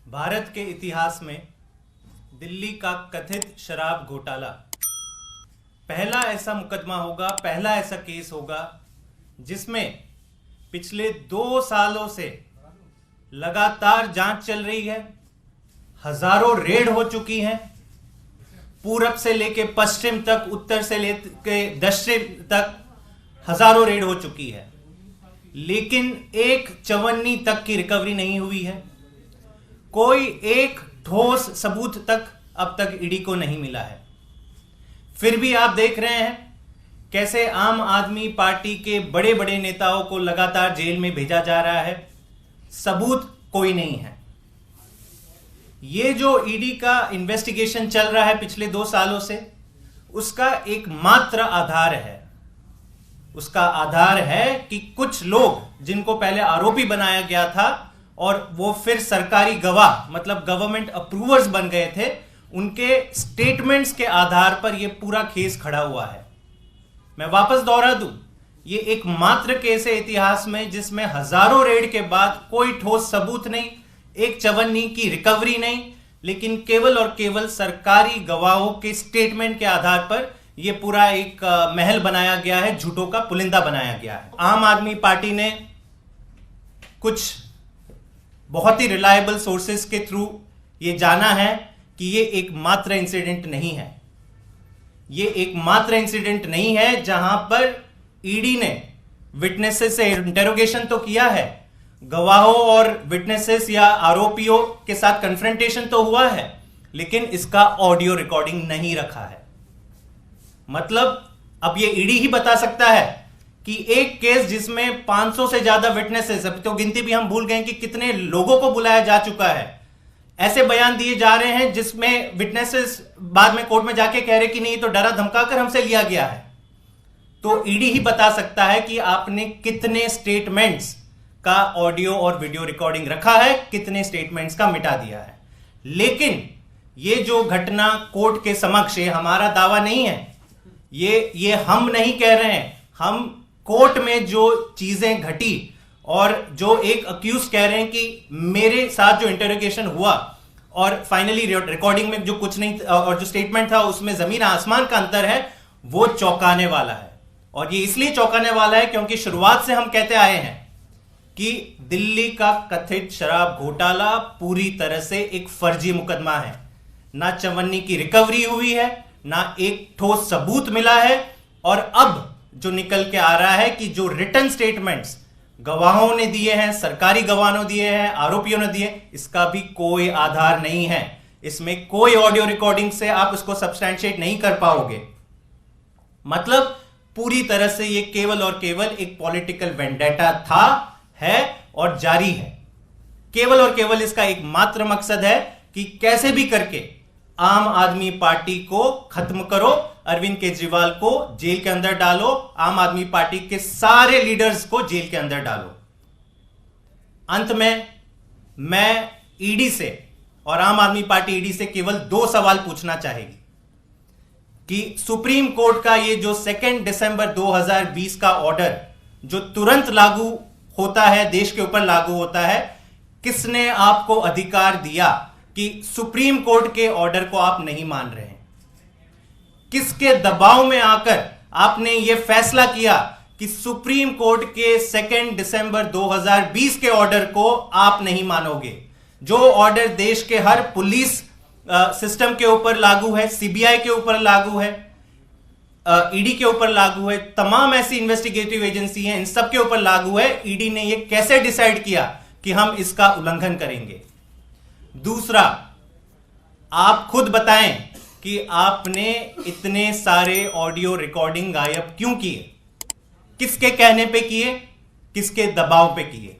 भारत के इतिहास में दिल्ली का कथित शराब घोटाला पहला ऐसा मुकदमा होगा, पहला ऐसा केस होगा जिसमें पिछले 2 सालों से लगातार जांच चल रही है। हजारों रेड हो चुकी हैं, पूरब से लेके पश्चिम तक, उत्तर से लेके दक्षिण तक हजारों रेड हो चुकी है, लेकिन एक चवन्नी तक की रिकवरी नहीं हुई है। कोई एक ठोस सबूत तक अब तक ईडी को नहीं मिला है। फिर भी आप देख रहे हैं कैसे आम आदमी पार्टी के बड़े बड़े नेताओं को लगातार जेल में भेजा जा रहा है, सबूत कोई नहीं है। ये जो ईडी का इन्वेस्टिगेशन चल रहा है पिछले 2 सालों से, उसका एकमात्र आधार है, उसका आधार है कि कुछ लोग जिनको पहले आरोपी बनाया गया था और वो फिर सरकारी गवाह मतलब गवर्नमेंट अप्रूवर्स बन गए थे, उनके स्टेटमेंट्स के आधार पर यह पूरा केस खड़ा हुआ है। मैं वापस दोहरा दूं, ये एकमात्र केस है इतिहास में जिसमें हजारों रेड के बाद कोई ठोस सबूत नहीं, एक चवन्नी की रिकवरी नहीं, लेकिन केवल और केवल सरकारी गवाहों के स्टेटमेंट के आधार पर यह पूरा एक महल बनाया गया है, झूठों का पुलिंदा बनाया गया है। आम आदमी पार्टी ने कुछ बहुत ही रिलायबल सोर्सेस के थ्रू यह जाना है कि यह एकमात्र इंसिडेंट नहीं है। यह एकमात्र इंसिडेंट नहीं है जहां पर ईडी ने विटनेसेस से इंटेरोगेशन तो किया है, गवाहों और विटनेसेस या आरोपियों के साथ कन्फ्रंटेशन तो हुआ है, लेकिन इसका ऑडियो रिकॉर्डिंग नहीं रखा है। मतलब अब यह ईडी ही बता सकता है कि एक केस जिसमें 500 से ज्यादा विटनेसेस, अब तो गिनती भी हम भूल गए कि कितने लोगों को बुलाया जा चुका है, ऐसे बयान दिए जा रहे हैं जिसमें विटनेसेस बाद में कोर्ट में जाके कह रहे कि नहीं, तो डरा धमकाकर हमसे लिया गया है। तो ईडी ही बता सकता है कि आपने कितने स्टेटमेंट्स का ऑडियो और वीडियो रिकॉर्डिंग रखा है, कितने स्टेटमेंट्स का मिटा दिया है। लेकिन ये जो घटना कोर्ट के समक्ष, ये हमारा दावा नहीं है, ये हम नहीं कह रहे हैं, हम कोर्ट में जो चीजें घटी और जो एक अक्यूज कह रहे हैं कि मेरे साथ जो इंटरोगेशन हुआ और फाइनली रिकॉर्डिंग में जो कुछ नहीं और जो स्टेटमेंट था उसमें जमीन आसमान का अंतर है, वो चौंकाने वाला है। और ये इसलिए चौंकाने वाला है क्योंकि शुरुआत से हम कहते आए हैं कि दिल्ली का कथित शराब घोटाला पूरी तरह से एक फर्जी मुकदमा है। ना चवन्नी की रिकवरी हुई है, ना एक ठोस सबूत मिला है, और अब जो निकल के आ रहा है कि जो रिटन स्टेटमेंट्स गवाहों ने दिए हैं, सरकारी गवाहों ने दिए हैं, आरोपियों ने दिए, इसका भी कोई आधार नहीं है। इसमें कोई ऑडियो रिकॉर्डिंग से आप इसको सब्सटैंशिएट नहीं कर पाओगे। मतलब पूरी तरह से यह केवल और केवल एक पॉलिटिकल वेंडेटा था, है और जारी है। केवल और केवल इसका एक मात्र मकसद है कि कैसे भी करके आम आदमी पार्टी को खत्म करो, अरविंद केजरीवाल को जेल के अंदर डालो, आम आदमी पार्टी के सारे लीडर्स को जेल के अंदर डालो। अंत में मैं ईडी से और आम आदमी पार्टी ईडी से केवल 2 सवाल पूछना चाहेगी कि सुप्रीम कोर्ट का ये जो 2 दिसंबर 2020 का ऑर्डर जो तुरंत लागू होता है, देश के ऊपर लागू होता है, किसने आपको अधिकार दिया कि सुप्रीम कोर्ट के ऑर्डर को आप नहीं मान रहे हैं? किसके दबाव में आकर आपने यह फैसला किया कि सुप्रीम कोर्ट के 2 दिसंबर 2020 के ऑर्डर को आप नहीं मानोगे? जो ऑर्डर देश के हर पुलिस सिस्टम के ऊपर लागू है, सीबीआई के ऊपर लागू है, ईडी के ऊपर लागू है, तमाम ऐसी इन्वेस्टिगेटिव एजेंसी हैं, इन सब के ऊपर लागू है। ईडी ने यह कैसे डिसाइड किया कि हम इसका उल्लंघन करेंगे? दूसरा, आप खुद बताएं कि आपने इतने सारे ऑडियो रिकॉर्डिंग गायब क्यों किए? किसके कहने पे किए? किसके दबाव पे किए?